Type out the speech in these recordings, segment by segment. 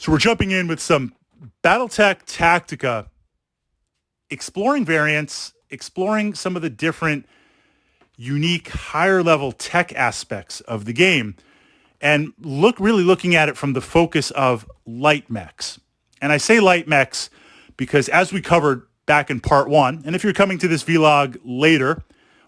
So we're jumping in with some Battletech Tactica, exploring variants, exploring some of the different unique higher level tech aspects of the game, and really looking at it from the focus of light mechs. And I say light mechs because as we covered back in part one, and if you're coming to this vlog later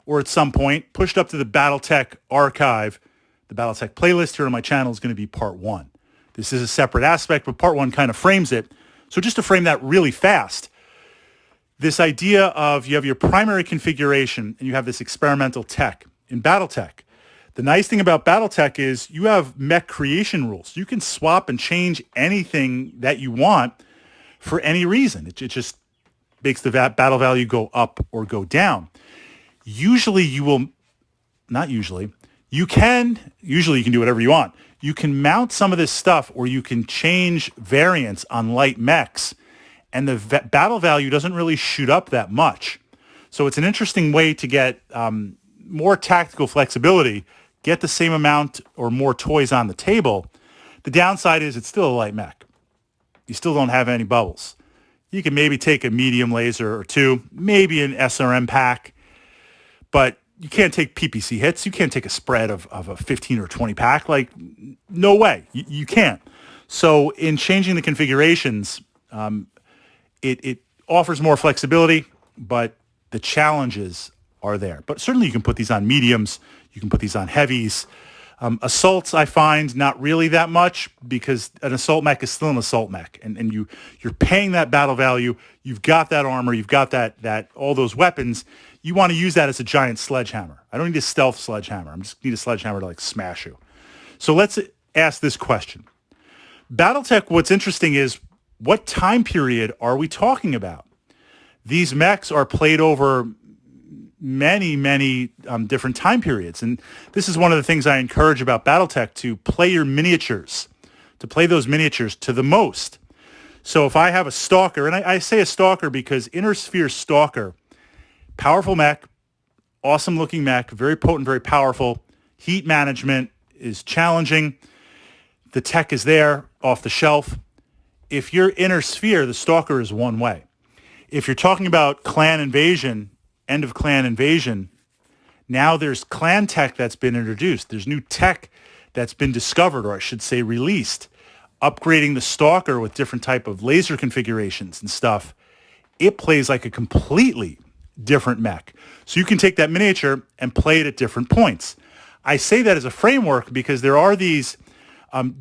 or at some point, pushed up to the Battletech archive, the Battletech playlist here on my channel is going to be part one. This is a separate aspect, but part one kind of frames it. So just to frame that really fast, this idea of you have your primary configuration and you have this experimental tech in Battletech. The nice thing about Battletech is you have mech creation rules. You can swap and change anything that you want for any reason. It just makes the battle value go up or go down. Usually you can do whatever you want. You can mount some of this stuff or you can change variants on light mechs, and the battle value doesn't really shoot up that much. So it's an interesting way to get more tactical flexibility, get the same amount or more toys on the table. The downside is it's still a light mech. You still don't have any bubbles. You can maybe take a medium laser or two, maybe an SRM pack, but you can't take PPC hits. You can't take a spread of a 15 or 20 pack. Like, no way. You can't. So in changing the configurations, it offers more flexibility, but the challenges are there. But certainly you can put these on mediums. You can put these on heavies. Assaults, I find, not really that much, because an assault mech is still an assault mech, and you're paying that battle value. You've got that armor. You've got that all those weapons. You want to use that as a giant sledgehammer. I don't need a stealth sledgehammer. I just need a sledgehammer to smash you. So let's ask this question. Battletech, what's interesting is, what time period are we talking about? These mechs are played over many different time periods. And this is one of the things I encourage about Battletech, to play your miniatures, to play those miniatures to the most. So if I have a Stalker, and I say a Stalker because Inner Sphere Stalker, powerful mech, awesome looking mech, very potent, very powerful. Heat management is challenging. The tech is there, off the shelf. If you're Inner Sphere, the Stalker is one way. If you're talking about clan invasion, end of clan invasion, now there's clan tech that's been introduced. There's new tech that's been discovered, or I should say released, upgrading the Stalker with different type of laser configurations and stuff. It plays like a completely different mech. So you can take that miniature and play it at different points. I say that as a framework because there are these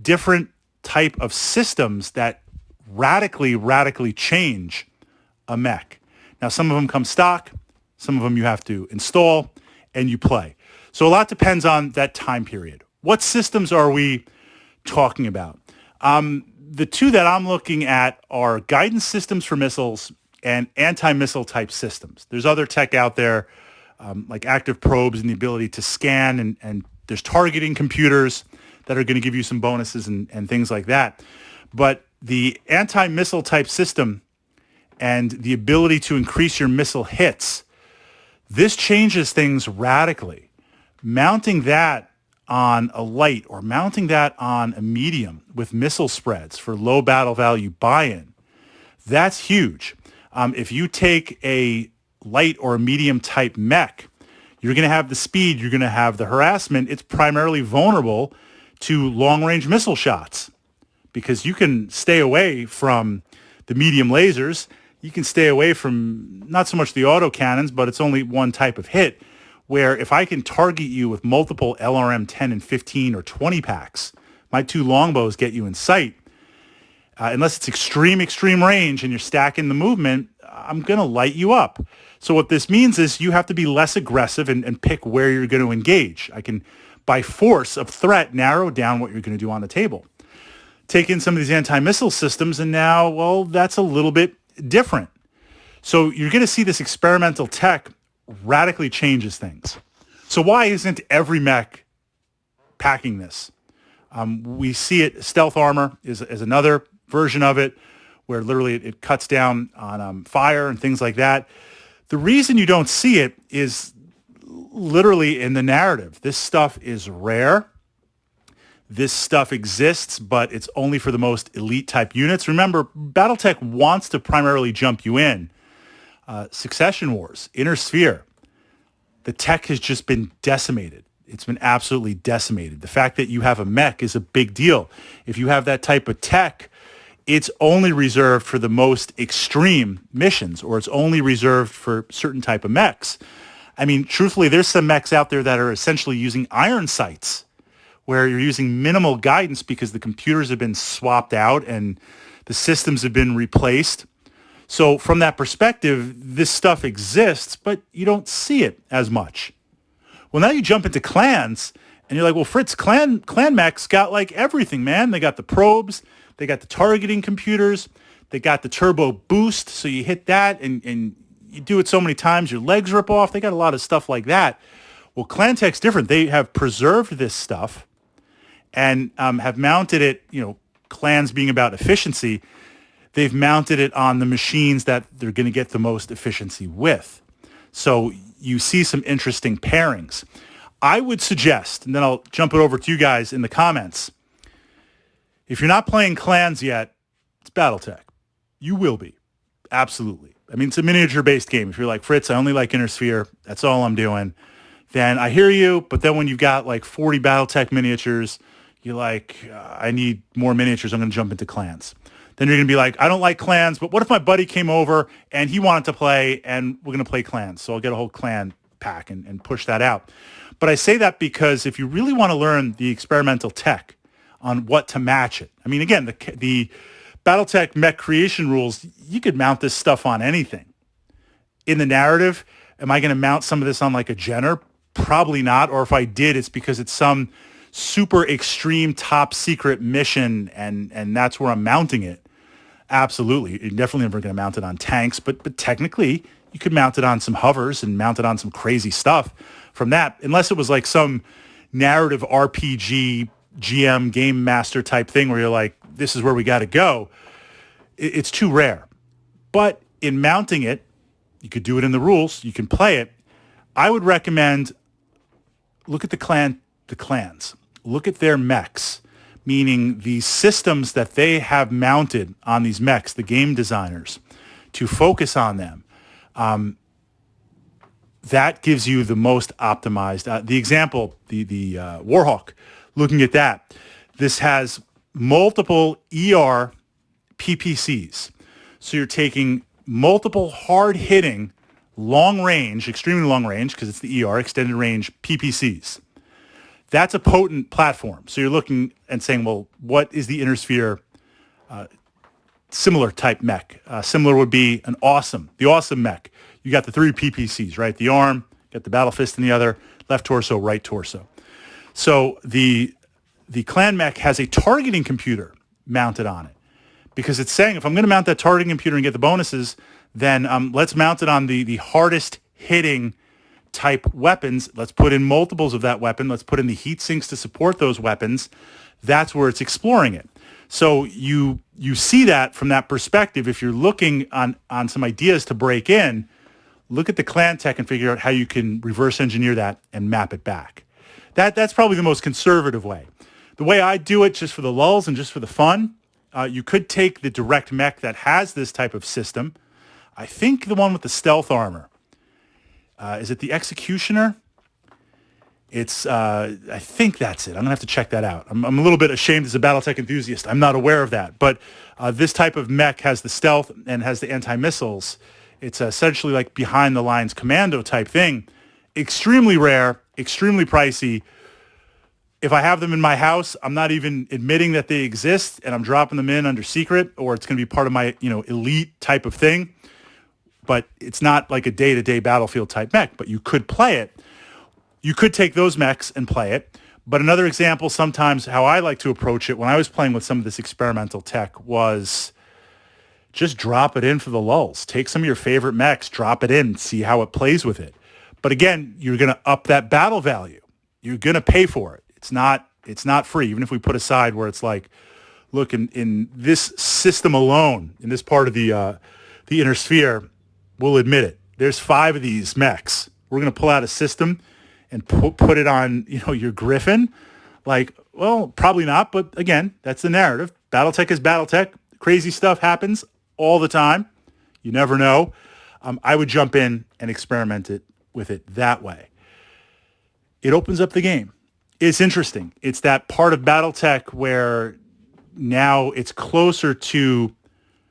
different type of systems that radically change a mech. Now, some of them come stock, some of them you have to install, and you play. So a lot depends on that time period. What systems are we talking about? The two that I'm looking at are guidance systems for missiles and anti-missile type systems. There's other tech out there, like active probes and the ability to scan, and there's targeting computers that are going to give you some bonuses and things like that. But the anti-missile type system and the ability to increase your missile hits, this changes things radically. Mounting that on a light or mounting that on a medium with missile spreads for low battle value buy-in, that's huge. If you take a light or a medium type mech, you're going to have the speed, you're going to have the harassment. It's primarily vulnerable to long-range missile shots because you can stay away from the medium lasers. You can stay away from not so much the autocannons, but it's only one type of hit, where if I can target you with multiple LRM 10 and 15 or 20 packs, my two longbows get you in sight. Unless it's extreme range and you're stacking the movement, I'm going to light you up. So what this means is you have to be less aggressive and pick where you're going to engage. I can, by force of threat, narrow down what you're going to do on the table. Take in some of these anti-missile systems, and now, well, that's a little bit different. So you're going to see this experimental tech radically changes things. So why isn't every mech packing this? We see it, stealth armor is another version of it, where literally it cuts down on fire and things like that. The reason you don't see it is literally in the narrative. This stuff is rare. this stuff exists, but it's only for the most elite type units. Remember, Battletech wants to primarily jump you in. Succession Wars, Inner Sphere, the tech has just been decimated. It's been absolutely decimated. The fact that you have a mech is a big deal. If you have that type of tech, it's only reserved for the most extreme missions, or it's only reserved for certain type of mechs. I mean, truthfully, there's some mechs out there that are essentially using iron sights, where you're using minimal guidance because the computers have been swapped out and the systems have been replaced. So from that perspective, this stuff exists, but you don't see it as much. Well, now you jump into clans, and you're like, well, Fritz, clan mechs got like everything, man. They got the probes, they got the targeting computers, they got the turbo boost, so you hit that, and you do it so many times, your legs rip off. They got a lot of stuff like that. Well, Clan-Tech's different. They have preserved this stuff and have mounted it, clans being about efficiency, they've mounted it on the machines that they're going to get the most efficiency with. So you see some interesting pairings. I would suggest, and then I'll jump it over to you guys in the comments, if you're not playing clans yet, it's Battletech. You will be. Absolutely. I mean, it's a miniature-based game. If you're like, Fritz, I only like Inner Sphere, that's all I'm doing, then I hear you, but then when you've got like 40 Battletech miniatures, you're like, I need more miniatures, I'm going to jump into clans. Then you're going to be like, I don't like clans, but what if my buddy came over and he wanted to play and we're going to play clans? So I'll get a whole clan pack and push that out. But I say that because if you really want to learn the experimental tech on what to match it, I mean, again, the Battletech mech creation rules, you could mount this stuff on anything. In the narrative, am I going to mount some of this on like a Jenner? Probably not. Or if I did, it's because it's some super extreme top secret mission and that's where I'm mounting it. Absolutely. You're definitely never going to mount it on tanks, but technically you could mount it on some hovers and mount it on some crazy stuff from that, unless it was like some narrative RPG GM game master type thing where you're like, this is where we got to go. It's too rare. But in mounting it, you could do it in the rules. You can play it. I would recommend look at the clans. Look at their mechs, meaning the systems that they have mounted on these mechs, the game designers, to focus on them. That gives you the most optimized. The example, the Warhawk, looking at that, this has multiple ER PPCs. So you're taking multiple hard-hitting, long-range, extremely long-range, because it's the ER, extended range PPCs. That's a potent platform. So you're looking and saying, well, what is the Inner Sphere similar type mech? Similar would be the awesome mech. You got the 3 PPCs, right? The arm, got the battle fist in the other, left torso, right torso. So the clan mech has a targeting computer mounted on it because it's saying, if I'm going to mount that targeting computer and get the bonuses, then let's mount it on the hardest hitting type weapons. Let's put in multiples of that weapon. Let's put in the heat sinks to support those weapons. That's where it's exploring it. So you see that from that perspective. If you're looking on some ideas to break in, look at the clan tech and figure out how you can reverse engineer that and map it back. That's probably the most conservative way. The way I do it, just for the lulls and just for the fun, you could take the direct mech that has this type of system. I think the one with the stealth armor. Is it the Executioner? I think that's it. I'm going to have to check that out. I'm a little bit ashamed as a Battletech enthusiast. I'm not aware of that. But this type of mech has the stealth and has the anti-missiles. It's essentially like behind-the-lines commando type thing. Extremely rare, extremely pricey. If I have them in my house, I'm not even admitting that they exist, and I'm dropping them in under secret, or it's going to be part of my elite type of thing. But it's not like a day-to-day battlefield type mech, but you could play it. You could take those mechs and play it. But another example, sometimes how I like to approach it when I was playing with some of this experimental tech was just drop it in for the lulls. Take some of your favorite mechs, drop it in, see how it plays with it. But again, you're going to up that battle value. You're going to pay for it. It's not free, even if we put aside where it's like, look, in this system alone, in this part of the Inner Sphere, we'll admit it. There's 5 of these mechs. We're going to pull out a system and put it on, your Griffin. Like, well, probably not, but again, that's the narrative. Battletech is Battletech. Crazy stuff happens all the time. You never know. I would jump in and experiment with it that way. It opens up the game. It's interesting. It's that part of Battletech where now it's closer to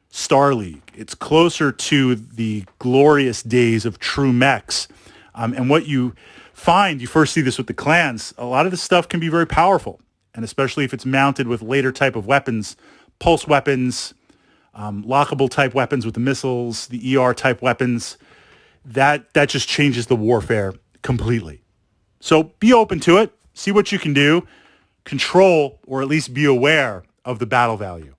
Star League. It's closer to the glorious days of true mechs. And what you find, you first see this with the clans, a lot of this stuff can be very powerful. And especially if it's mounted with later type of weapons, pulse weapons, lockable type weapons with the missiles, the ER type weapons, that just changes the warfare completely. So be open to it. See what you can do. Control, or at least be aware of the battle value.